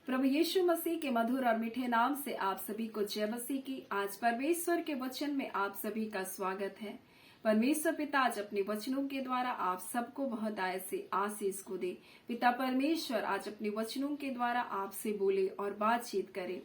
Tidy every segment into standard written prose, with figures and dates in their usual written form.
प्रभु यीशु मसीह के मधुर और मीठे नाम से आप सभी को जय मसीह की। आज परमेश्वर के वचन में आप सभी का स्वागत है। परमेश्वर पिता आज अपने वचनों के द्वारा आप सबको बहुत आय से आशीष को दे। पिता परमेश्वर आज अपने वचनों के द्वारा आपसे बोले और बातचीत करे।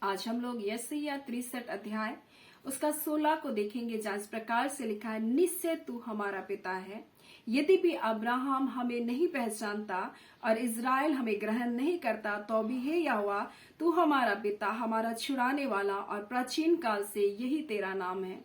आज हम लोग यशायाह 63 अध्याय उसका 16 को देखेंगे, जहाँ इस प्रकार से लिखा है, निश्चय तू हमारा पिता है। यद्यपि अब्राहम हमें नहीं पहचानता और इज़राइल हमें ग्रहण नहीं करता, तो भी हे यहोवा तू हमारा पिता, हमारा छुड़ाने वाला, और प्राचीन काल से यही तेरा नाम है।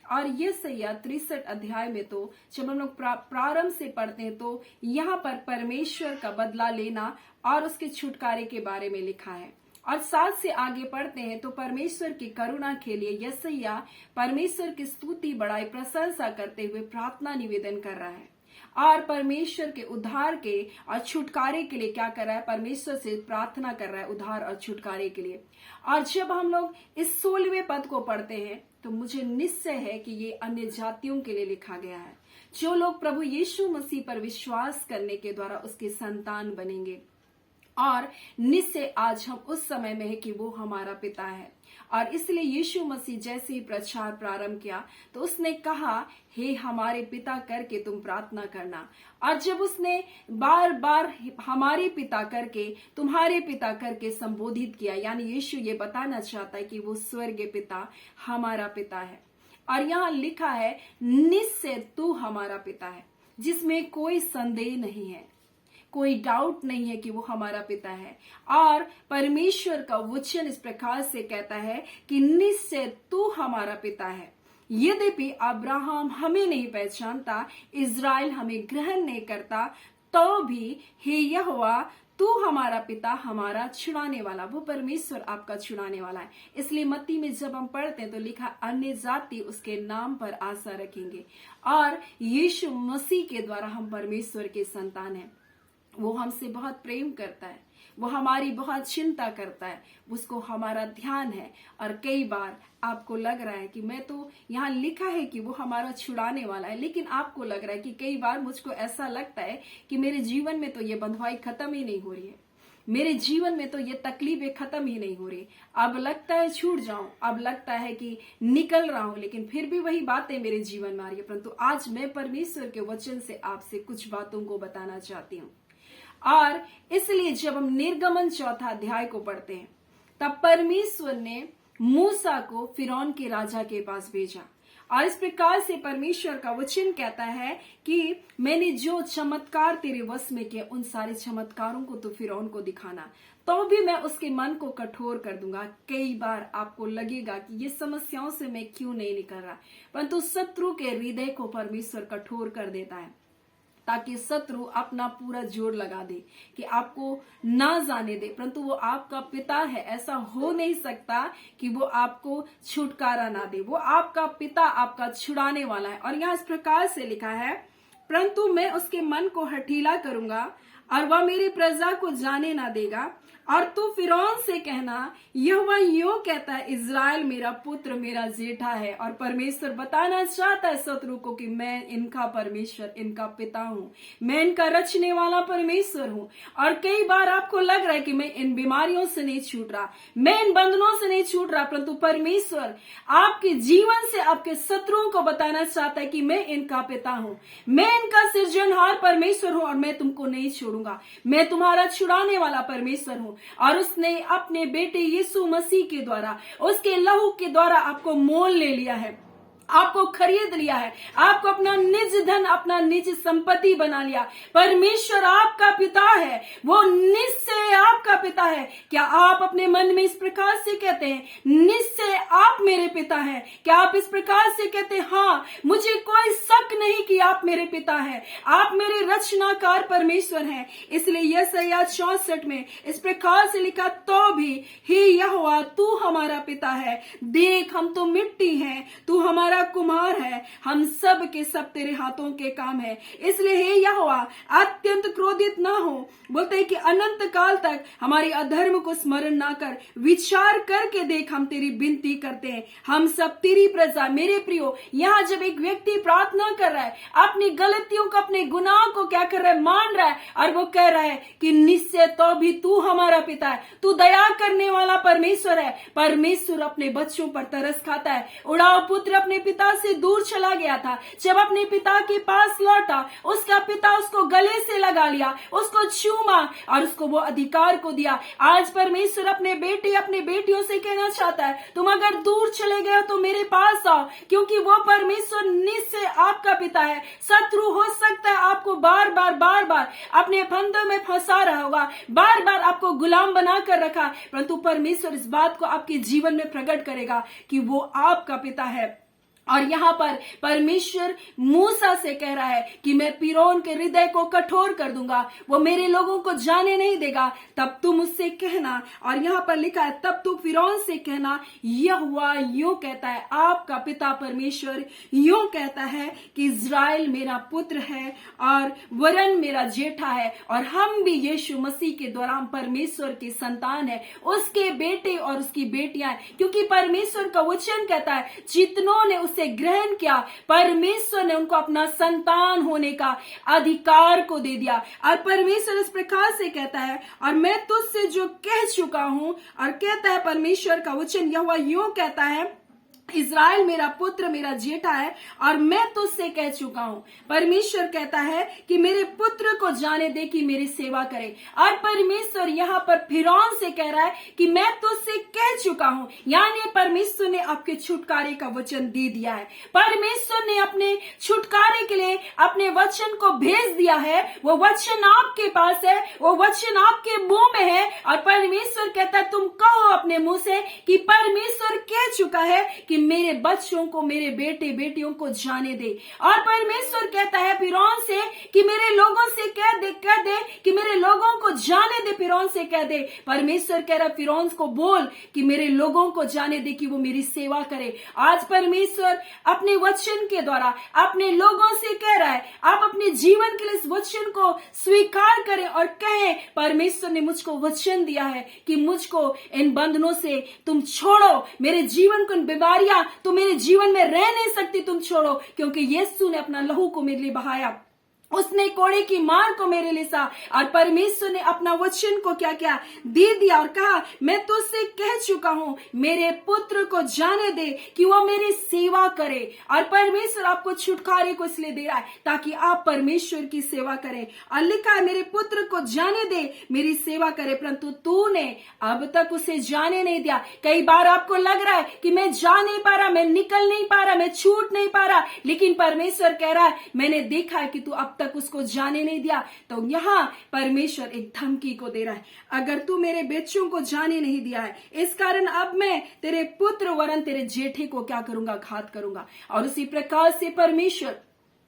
और यशायाह 63 अध्याय में तो जब हम लोग प्रारंभ से पढ़ते हैं तो यहाँ पर परमेश्वर का बदला लेना और उसके छुटकारे के बारे में लिखा है। और साथ से आगे पढ़ते हैं तो परमेश्वर की करुणा के लिए यशायाह परमेश्वर की स्तुति बड़ाई प्रशंसा करते हुए प्रार्थना निवेदन कर रहा है और परमेश्वर के उद्धार के और छुटकारे के लिए क्या कर रहा है, परमेश्वर से प्रार्थना कर रहा है उद्धार और छुटकारे के लिए। और जब हम लोग इस 16वें पद को पढ़ते हैं तो मुझे निश्चय है कि ये अन्य जातियों के लिए लिखा गया है, जो लोग प्रभु यीशु मसीह पर विश्वास करने के द्वारा उसके संतान बनेंगे। और निश्चय आज हम उस समय में है कि वो हमारा पिता है। और इसलिए यीशु मसीह जैसे ही प्रचार प्रारंभ किया तो उसने कहा, हे हमारे पिता करके तुम प्रार्थना करना। और जब उसने बार बार हमारे पिता करके, तुम्हारे पिता करके संबोधित किया, यानी यीशु ये बताना चाहता है कि वो स्वर्गीय पिता हमारा पिता है। और यहाँ लिखा है, निश्चय तू हमारा पिता है, जिसमें कोई संदेह नहीं है, कोई डाउट नहीं है कि वो हमारा पिता है। और परमेश्वर का वचन इस प्रकार से कहता है कि निश्चय तू हमारा पिता है। यद्यपि अब्राहम हमें नहीं पहचानता, इज़राइल हमें ग्रहण नहीं करता, तो भी हे यहोवा तू हमारा पिता, हमारा छुड़ाने वाला, वो परमेश्वर आपका छुड़ाने वाला है। इसलिए मत्ती में जब हम पढ़ते हैं तो लिखा, अन्य जाति उसके नाम पर आशा रखेंगे। और यीशु मसीह के द्वारा हम परमेश्वर के संतान हैं। वो हमसे बहुत प्रेम करता है, वो हमारी बहुत चिंता करता है, उसको हमारा ध्यान है। और कई बार आपको लग रहा है कि मैं तो यहाँ लिखा है कि वो हमारा छुड़ाने वाला है, लेकिन आपको लग रहा है कि कई बार मुझको ऐसा लगता है कि मेरे जीवन में तो ये बंधुआई खत्म ही नहीं हो रही है, मेरे जीवन में तो ये तकलीफें खत्म ही नहीं हो रही। अब लगता है छूट जाऊं, अब लगता है कि निकल रहा हूं, लेकिन फिर भी वही बातें मेरे जीवन में आ रही है। परंतु आज मैं परमेश्वर के वचन से आपसे कुछ बातों को बताना चाहती हूँ। और इसलिए जब हम निर्गमन 4 अध्याय को पढ़ते हैं तब परमेश्वर ने मूसा को फिरौन के राजा के पास भेजा। और इस प्रकार से परमेश्वर का वचन कहता है कि मैंने जो चमत्कार तेरे वश में किए, उन सारे चमत्कारों को तो फिरौन को दिखाना, तो भी मैं उसके मन को कठोर कर दूंगा। कई बार आपको लगेगा कि ये समस्याओं से मैं क्यों नहीं निकल रहा, परंतु शत्रु के हृदय को परमेश्वर कठोर कर देता है ताकि शत्रु अपना पूरा जोर लगा दे कि आपको ना जाने दे। परंतु वो आपका पिता है, ऐसा हो नहीं सकता कि वो आपको छुटकारा ना दे। वो आपका पिता, आपका छुड़ाने वाला है। और यहाँ इस प्रकार से लिखा है, परंतु मैं उसके मन को हठीला करूंगा और वह मेरी प्रजा को जाने ना देगा। और तू फिरौन से कहना, यहोवा यूं कहता है, इज़राइल मेरा पुत्र, मेरा जेठा है। और परमेश्वर बताना चाहता है शत्रु को कि मैं इनका परमेश्वर, इनका पिता हूँ, मैं इनका रचने वाला परमेश्वर हूँ। और कई बार आपको लग रहा है कि मैं इन बीमारियों से नहीं छूट रहा, मैं इन बंधनों से नहीं छूट रहा, परंतु परमेश्वर आपके जीवन से आपके शत्रुओं को बताना चाहता है कि मैं इनका पिता हूँ, मैं इनका सृजनहार परमेश्वर हूँ और मैं तुमको नहीं छोड़ूंगा, मैं तुम्हारा छुड़ाने वाला परमेश्वर हूँ। और उसने अपने बेटे यीशु मसीह के द्वारा, उसके लहू के द्वारा आपको मोल ले लिया है, आपको खरीद लिया है, आपको अपना निज धन, अपना निज संपत्ति बना लिया। परमेश्वर आपका पिता है, वो निश्चय आपका पिता है। क्या आप अपने मन में इस प्रकार से कहते हैं, निश्चय आप मेरे पिता हैं? क्या आप इस प्रकार से कहते हैं, हाँ मुझे कोई शक नहीं कि आप मेरे पिता हैं, आप मेरे रचनाकार परमेश्वर हैं। इसलिए यशायाह 64 में इस प्रकार से लिखा, तो भी हे यहोवा तू हमारा पिता है, देख हम तो मिट्टी हैं, तू हमारा हमारा कुम्हार है, हम सब के सब तेरे हाथों के काम है। इसलिए हे यहोवा अत्यंत क्रोधित ना हो, बोलते हैं कि अनंत काल तक हमारी अधर्म को स्मरण ना कर, विचार करके देख, हम तेरी विनती करते हैं। हम सब तेरी प्रजा, मेरे प्रियो, यहाँ जब एक व्यक्ति प्रार्थना कर रहा है, अपनी गलतियों को, अपने गुनाह को क्या कर रहा है, मान रहा है, और वो कह रहा है कि निश्चय तो भी तू हमारा पिता है, तू दया करने वाला परमेश्वर है। परमेश्वर अपने बच्चों पर तरस खाता है। उड़ाव पुत्र अपने पिता से दूर चला गया था, जब अपने पिता के पास लौटा, उसका पिता उसको गले से लगा लिया, उसको चूमा और उसको वो अधिकार को दिया। आज परमेश्वर अपने बेटे, अपने बेटियों से कहना चाहता है, तुम अगर दूर चले गए हो तो मेरे पास आओ, क्योंकि वो परमेश्वर निश्चय आपका पिता है। शत्रु हो सकता है आपको बार बार अपने फंदों में फंसा रहा होगा, बार बार आपको गुलाम बना कर रखा, परंतु परमेश्वर इस बात को आपके जीवन में प्रकट करेगा कि वो आपका पिता है। और यहाँ पर परमेश्वर मूसा से कह रहा है कि मैं फिरौन के हृदय को कठोर कर दूंगा, वो मेरे लोगों को जाने नहीं देगा, तब तुम उससे कहना। और यहाँ पर लिखा है, तब तू फिरौन से कहना, यहोवा यूं कहता है, आपका पिता परमेश्वर यूं कहता है कि इज़राइल मेरा पुत्र है और वरन मेरा जेठा है, और हम भी यीशु मसीह के दौरान परमेश्वर की संतान है, उसके बेटे और उसकी बेटियां, क्योंकि परमेश्वर का वचन कहता है जितनों ने उसे ग्रहण किया, परमेश्वर ने उनको अपना संतान होने का अधिकार को दे दिया। और परमेश्वर इस प्रकार से कहता है, और मैं तुझसे जो कह चुका हूं, और कहता है परमेश्वर का वचन यहोवा यूं कहता है, इज़राइल मेरा पुत्र मेरा जेठा है, और मैं तुझसे कह चुका हूं। परमेश्वर कहता है कि मेरे पुत्र को जाने दे कि मेरी सेवा करे। और परमेश्वर यहाँ पर फिरौन से कह रहा है कि मैं तुझसे कह चुका हूं, यानी परमेश्वर ने आपके छुटकारे का वचन दे दिया है। परमेश्वर ने अपने छुटकारे के लिए अपने वचन को भेज दिया है। वो वचन आपके पास है, वो वचन आपके मुंह में है, और परमेश्वर कहता है तुम कहो अपने मुंह से कि परमेश्वर कह चुका है कि मेरे बच्चों को, मेरे बेटे बेटियों को जाने दे। और परमेश्वर कहता है फिरौन से कि मेरे लोगों से कह दे कि मेरे लोगों को जाने दे। फिरौन से कह दे, परमेश्वर कह रहा है फिरौन को बोल कि मेरे लोगों को जाने दे कि वो मेरी सेवा करे। आज परमेश्वर अपने वचन के द्वारा अपने लोगों से कह रहा है, आप अपने जीवन के लिए इस वचन को स्वीकार करें और कहें, परमेश्वर ने मुझको वचन दिया है कि मुझको इन बंधनों से तुम छोड़ो, मेरे जीवन को, इन बीमारियां तो मेरे जीवन में रह नहीं सकती, तुम छोड़ो, क्योंकि यीशु ने अपना लहू को मेरे लिए बहाया, उसने कोड़े की मार को मेरे लिए सहा। और परमेश्वर ने अपना वचन को क्या क्या दे दिया और कहा, मैं तुझसे कह चुका हूं, मेरे पुत्र को जाने दे कि वो मेरी सेवा करे। और परमेश्वर आपको छुटकारे को इसलिए दे रहा है ताकि आप परमेश्वर की सेवा करें। और लिखा है, मेरे पुत्र को जाने दे, मेरी सेवा करे, परंतु तूने अब तक उसे जाने नहीं दिया। कई बार आपको लग रहा है कि मैं जा नहीं पा रहा, मैं निकल नहीं पा रहा, मैं छूट नहीं पा रहा, लेकिन परमेश्वर कह रहा है मैंने देखा है कि तू अब तक उसको जाने नहीं दिया। तो यहां परमेश्वर एक धमकी को दे रहा है, अगर तू मेरे बच्चों को जाने नहीं दिया है, इस कारण अब मैं तेरे पुत्र वरन तेरे जेठे को क्या करूंगा, घात करूंगा। और उसी प्रकार से परमेश्वर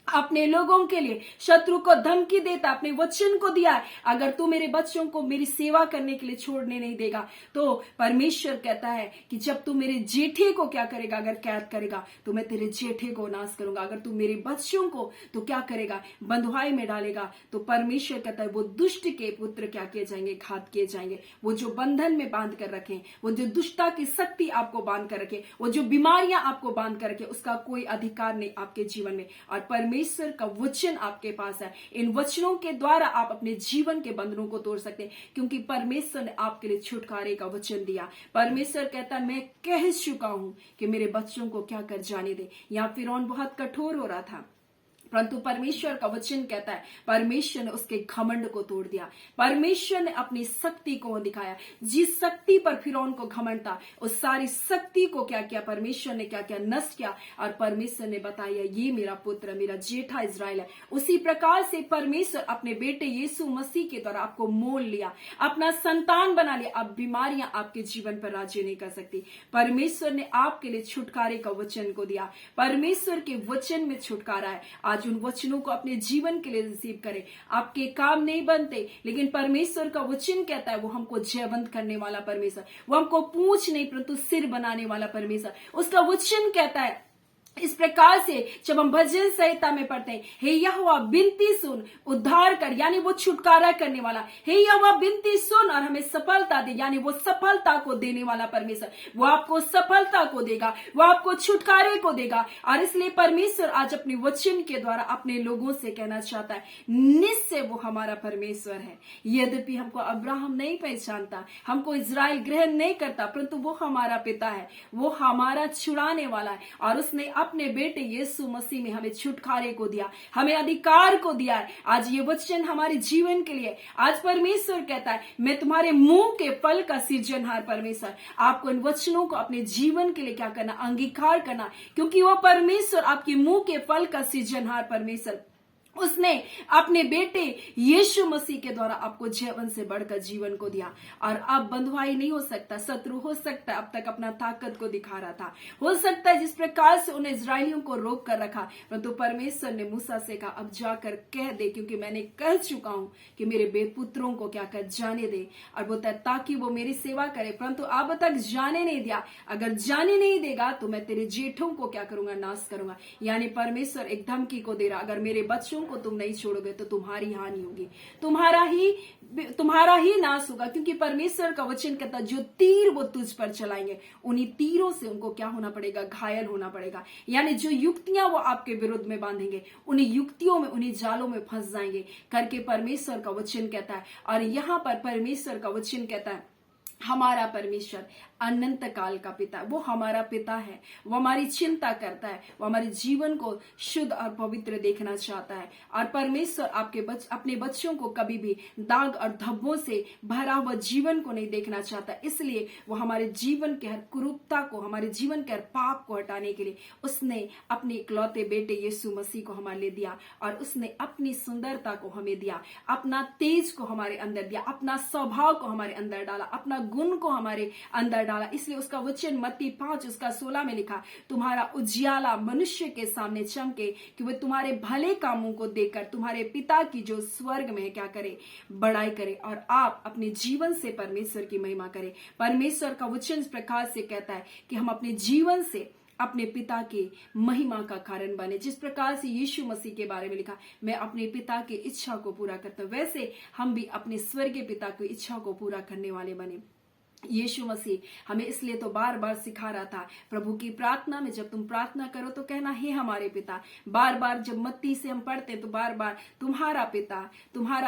अपने लोगों के लिए शत्रु को धमकी देता, अपने वचन को दिया, अगर तू मेरे बच्चों को मेरी सेवा करने के लिए छोड़ने नहीं देगा, तो परमेश्वर कहता है कि जब तू मेरे जेठे को क्या करेगा, अगर कैद करेगा तो मैं तेरे जेठे को नाश करूंगा। अगर तू मेरे बच्चों को तो क्या करेगा, बंधुआई में डालेगा, तो परमेश्वर कहता है वो दुष्ट के पुत्र क्या किए जाएंगे, घात किए जाएंगे। वो जो बंधन में बांध कर रखे, वो जो दुष्टता की शक्ति आपको बांध कर रखे, वो जो बीमारियां आपको बांध कर रखे, उसका कोई अधिकार नहीं आपके जीवन में। और परमेश्वर का वचन आपके पास है, इन वचनों के द्वारा आप अपने जीवन के बंधनों को तोड़ सकते हैं, क्योंकि परमेश्वर ने आपके लिए छुटकारे का वचन दिया। परमेश्वर कहता है मैं कह चुका हूं कि मेरे बच्चों को क्या कर जाने दे। यहाँ फिरौन बहुत कठोर हो रहा था, परंतु परमेश्वर का वचन कहता है परमेश्वर ने उसके घमंड को तोड़ दिया। परमेश्वर ने अपनी शक्ति को दिखाया, जिस शक्ति पर फिरौन को घमंड था, उस सारी शक्ति को क्या किया, परमेश्वर ने क्या किया, नष्ट किया। और परमेश्वर ने बताया ये मेरा पुत्र, मेरा जेठा इज़राइल है। उसी प्रकार से परमेश्वर अपने बेटे यीशु मसीह के द्वारा आपको मोल लिया, अपना संतान बना लिया। अब बीमारियां आपके जीवन पर राज्य नहीं कर सकती। परमेश्वर ने आपके लिए छुटकारे का वचन को दिया। परमेश्वर के वचन में छुटकारा है। आज उन वचनों को अपने जीवन के लिए रिसीव करें। आपके काम नहीं बनते, लेकिन परमेश्वर का वचन कहता है वो हमको जयवंत करने वाला परमेश्वर, वो हमको पूंछ नहीं परंतु सिर बनाने वाला परमेश्वर। उसका वचन कहता है इस प्रकार से जब हम भजन संहिता में पढ़ते हैं, हे यहोवा विनती सुन, उद्धार कर, यानी वो छुटकारा करने वाला, हे यहोवा विनती सुन और हमें सफलता दे, यानी वो सफलता को देने वाला परमेश्वर, वो आपको सफलता को देगा, वो आपको छुटकारे को देगा। और इसलिए परमेश्वर आज अपने वचन के द्वारा अपने लोगों से कहना चाहता है, निश्चय वो हमारा परमेश्वर है। यद्यपि हमको अब्राहम नहीं पहचानता, हमको इजराइल ग्रहण नहीं करता, परंतु वो हमारा पिता है, वो हमारा छुड़ाने वाला है। और उसने अपने बेटे यीशु मसीह में हमें छुटकारे को दिया, हमें अधिकार को दिया है। आज ये वचन हमारे जीवन के लिए, आज परमेश्वर कहता है, मैं तुम्हारे मुंह के फल का सृजनहार परमेश्वर। आपको इन वचनों को अपने जीवन के लिए क्या करना, अंगीकार करना, क्योंकि वो परमेश्वर आपके मुंह के फल का सृजनहार परमेश्वर, उसने अपने बेटे यीशु मसीह के द्वारा आपको जीवन से बढ़कर जीवन को दिया। और अब बंधुआई नहीं हो सकता, शत्रु हो सकता है अब तक अपना ताकत को दिखा रहा था, हो सकता है जिस प्रकार से उन्हें इजरायलियों को रोक कर रखा, परंतु परमेश्वर ने मूसा से कहा, अब जाकर कह दे, क्योंकि मैंने कह चुका हूं कि मेरे बेपुत्रों को क्या कर जाने दे। और बोलता है ताकि वो मेरी सेवा करे, परंतु अब तक जाने नहीं दिया। अगर जाने नहीं देगा तो मैं तेरे जेठों को क्या करूंगा, नाश करूंगा। यानी परमेश्वर एक धमकी को दे रहा, अगर मेरे बच्चों को तुम नहीं छोड़ोगे तो तुम्हारी हानि होगी, तुम्हारा ही नाश होगा। क्योंकि परमेश्वर का वचन कहता, जो तीर वो तुझ पर चलाएंगे, उन्हीं तीरों से उनको क्या होना पड़ेगा, घायल होना पड़ेगा। यानी जो युक्तियां वो आपके विरुद्ध में बांधेंगे, उन्हीं युक्तियों में, उन्हीं जालों में फंस जाएंगे करके परमेश्वर का वचन कहता है। और यहां पर परमेश्वर का वचन कहता है, हमारा परमेश्वर अनंत काल का पिता, वो हमारा पिता है, वो हमारी चिंता करता है, वो हमारे जीवन को शुद्ध और पवित्र देखना चाहता है। और परमेश्वर अपने बच्चों को कभी भी दाग और धब्बों से भरा हुआ जीवन को नहीं देखना चाहता। इसलिए वो हमारे जीवन के हर कुरूपता को, हमारे जीवन के हर पाप को हटाने के लिए उसने अपने इकलौते बेटे यीशु मसीह को हमारे लिए दिया। और उसने अपनी सुंदरता को हमें दिया, अपना तेज को हमारे अंदर दिया, अपना स्वभाव को हमारे अंदर डाला, अपना गुण को हमारे अंदर डाला। इसलिए उसका वचन मत्ती 5:16 में लिखा, तुम्हारा उजियाला मनुष्य के सामने चमके कि वे तुम्हारे भले कामों को देखकर तुम्हारे पिता की जो स्वर्ग में क्या करे, बड़ाई करे, और आप अपने जीवन से परमेश्वर की महिमा करें। परमेश्वर का वचन इस प्रकार से कहता है कि हम अपने जीवन से अपने पिता के महिमा का कारण बने। जिस प्रकार से यीशु मसीह के बारे में लिखा, मैं अपने पिता की इच्छा को पूरा करता हूं, वैसे हम भी अपने स्वर्गीय पिता की इच्छा को पूरा करने वाले बने। यीशु मसीह हमें इसलिए तो बार बार सिखा रहा था, प्रभु की प्रार्थना में जब तुम प्रार्थना करो तो कहना, हे हमारे पिता। बार बार जब मत्ती से हम पढ़ते तो बार बार तुम्हारा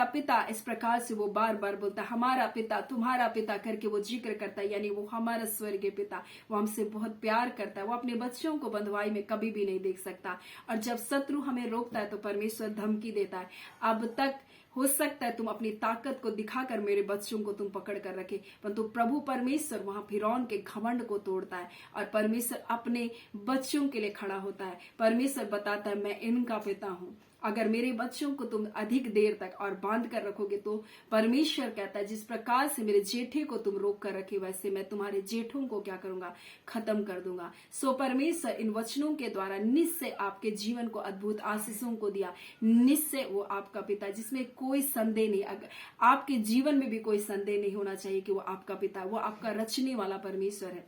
पिता, इस प्रकार से वो बार बार बोलता, हमारा पिता, तुम्हारा पिता करके वो जिक्र करता है। यानी वो हमारा स्वर्गीय पिता, वो हमसे बहुत प्यार करता है, वो अपने बच्चों को बंधुआई में कभी भी नहीं देख सकता। और जब शत्रु हमें रोकता है तो परमेश्वर धमकी देता है, अब तक हो सकता है तुम अपनी ताकत को दिखाकर मेरे बच्चों को तुम पकड़ कर रखे, परंतु प्रभु परमेश्वर वहां फिरौन के घमंड को तोड़ता है और परमेश्वर अपने बच्चों के लिए खड़ा होता है। परमेश्वर बताता है, मैं इनका पिता हूं। अगर मेरे बच्चों को तुम अधिक देर तक और बांध कर रखोगे तो परमेश्वर कहता है, जिस प्रकार से मेरे जेठे को तुम रोक कर रखे, वैसे मैं तुम्हारे जेठों को क्या करूंगा, खत्म कर दूंगा। सो परमेश्वर इन वचनों के द्वारा निश्चय आपके जीवन को अद्भुत आशीषों को दिया। निश्चय वो आपका पिता, जिसमें कोई संदेह नहीं, अगर आपके जीवन में भी कोई संदेह नहीं होना चाहिए कि वो आपका पिता, वो आपका रचने वाला परमेश्वर है,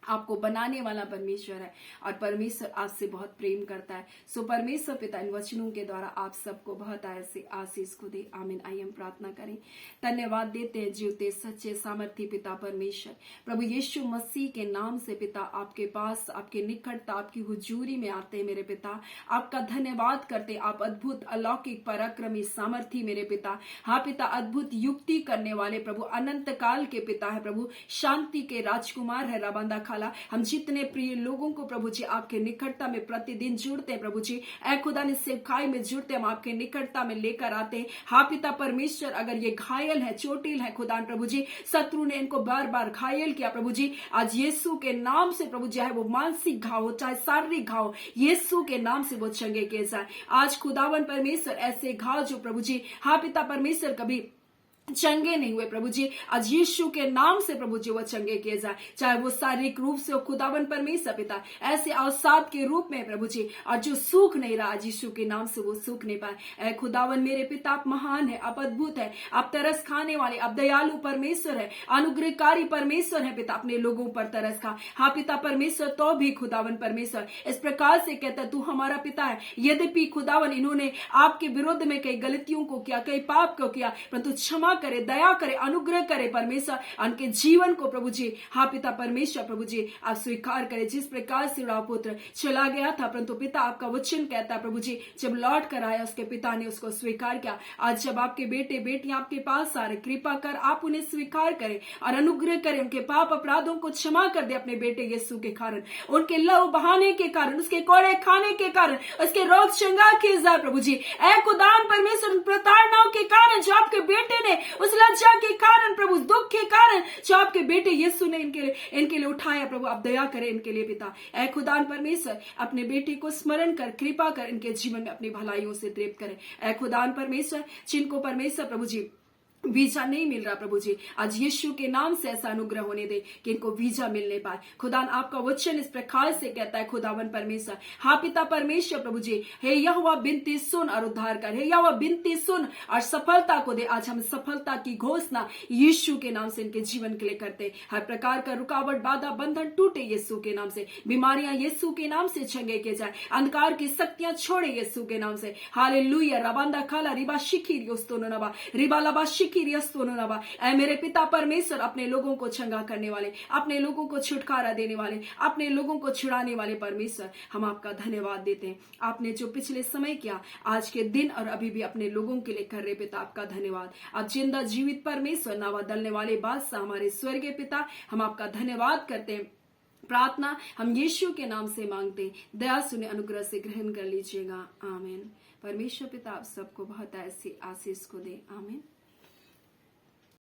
आपको बनाने वाला परमेश्वर है। और परमेश्वर आपसे बहुत प्रेम करता है। सो परमेश्वर पिता इन वचनों के द्वारा आप सबको बहुत ऐसे आशीष को दे। आमीन। आइए हम प्रार्थना करें। धन्यवाद देते हैं जीवते सच्चे सामर्थी पिता परमेश्वर, प्रभु यीशु मसीह के नाम से पिता आपके पास, आपके निकटता, आपकी हुजूरी में आते हैं मेरे पिता। आपका धन्यवाद करते, आप अद्भुत अलौकिक पराक्रमी सामर्थी मेरे पिता। हाँ पिता, अद्भुत युक्ति करने वाले प्रभु, अनंत काल के पिता है प्रभु, शांति के राजकुमार है रबांदा। हम जितने प्रिय लोगों को प्रभु जी आपके निकटता में प्रतिदिन जुड़ते हैं प्रभु जी, ऐ खुदा ने सेवकाई में जुड़ते हम आपके निकटता में लेकर आते हैं। हाँ पिता परमेश्वर, अगर ये घायल है, चोटिल है खुदा प्रभु जी, शत्रु ने इनको बार बार घायल किया प्रभु जी, आज यीशु के नाम से प्रभु जी, है वो मानसिक घाव हो चाहे शारीरिक घाव, यीशु के नाम से वो चंगे किए जाए। आज खुदावन परमेश्वर ऐसे घाव जो प्रभु जी, हाँ पिता परमेश्वर कभी चंगे नहीं हुए प्रभु जी, आज यीशु के नाम से प्रभु जी वो चंगे किए जाए, चाहे वो शारीरिक रूप से हो खुदावन परमेश्वर पिता, ऐसे अवसाद के रूप में प्रभु जी, और जो सूख नहीं रहा आज यीशु के नाम से वो सूख नहीं पाए। ऐ खुदावन मेरे पिता, आप महान है, आप अद्भुत है, आप तरस खाने वाले, आप दयालु परमेश्वर है, अनुग्रहकारी परमेश्वर है पिता, अपने लोगों पर तरस खा। हाँ पिता परमेश्वर, तो भी खुदावन परमेश्वर इस प्रकार से कहता तू हमारा पिता है, यद्यपि खुदावन इन्होंने आपके विरुद्ध में कई गलतियों को किया, कई पाप को किया, परंतु क्षमा करे, दया करे, अनुग्रह करे परमेश्वर, उनके जीवन को प्रभु जी, हाँ पिता परमेश्वर प्रभु जी, आप स्वीकार करे। जिस प्रकार से पुत्र चला गया था, परंतु पिता आपका वचन कहता है प्रभु जी, जब लौट कर आया उसके पिता ने उसको स्वीकार किया। आज जब आपके बेटे बेटियां आपके पास आ रहे, कृपा कर आप उन्हें स्वीकार करें और अनुग्रह करें, उनके पाप अपराधों को क्षमा कर दे अपने बेटे यीशु के कारण, उनके लहू बहाने के कारण, उसके कोड़े खाने के कारण, उसके रोग चंगा किए जाए प्रभु जी। ऐ खुदावन परमेश्वर, प्रताड़नाओं के कारण जो आपके बेटे ने, उस लज्जा के कारण प्रभु, दुख के कारण जो आपके बेटे यीशु ने इनके लिए उठाया प्रभु, आप दया करें इनके लिए पिता। ऐ खुदावन परमेश्वर, अपने बेटे को स्मरण कर, कृपा कर, इनके जीवन में अपनी भलाइयों से तृप्त करें। ऐ खुदावन परमेश्वर, जिनको परमेश्वर प्रभु जी वीजा नहीं मिल रहा प्रभु जी, आज यीशु के नाम से ऐसा अनुग्रह होने दे कि इनको वीजा मिलने पाए। खुदान आपका वचन इस प्रकार से कहता है खुदावन परमेश्वर, हाँ पिता परमेश्वर प्रभु जी, हे यहोवा बिनती सुन और उद्धार कर, हे यहोवा बिनती सुन और सफलता को दे। आज हम सफलता की घोषणा यीशु के नाम से इनके जीवन के लिए करते। हर प्रकार का रुकावट, बाधा, बंधन टूटे यीशु के नाम से, बीमारियां यीशु के नाम से चंगे किए जाए, अंधकार की शक्तियां छोड़े यीशु के नाम से। हालेलुया। रबांदा खाला रिबा शिखिर योस्तोनोनबा रिबा लबा ऐ मेरे पिता परमेश्वर, अपने लोगों को चंगा करने वाले, अपने लोगों को छुटकारा देने वाले, अपने लोगों को छुड़ाने वाले परमेश्वर, हम आपका धन्यवाद देते हैं। आपने जो पिछले समय किया, आज के दिन और अभी भी अपने लोगों के लिए कर रहे पिता, आपका धन्यवाद। आप जिंदा जीवित परमेश्वर, ना बदलने वाले बादशाह, हमारे स्वर्गीय पिता, हम आपका धन्यवाद करते हैं। प्रार्थना हम यीशु के नाम से मांगते, दया सुने, अनुग्रह से ग्रहण कर लीजिएगा। आमीन। परमेश्वर पिता आप सबको बहुत ऐसी आशीष को दे। आमीन।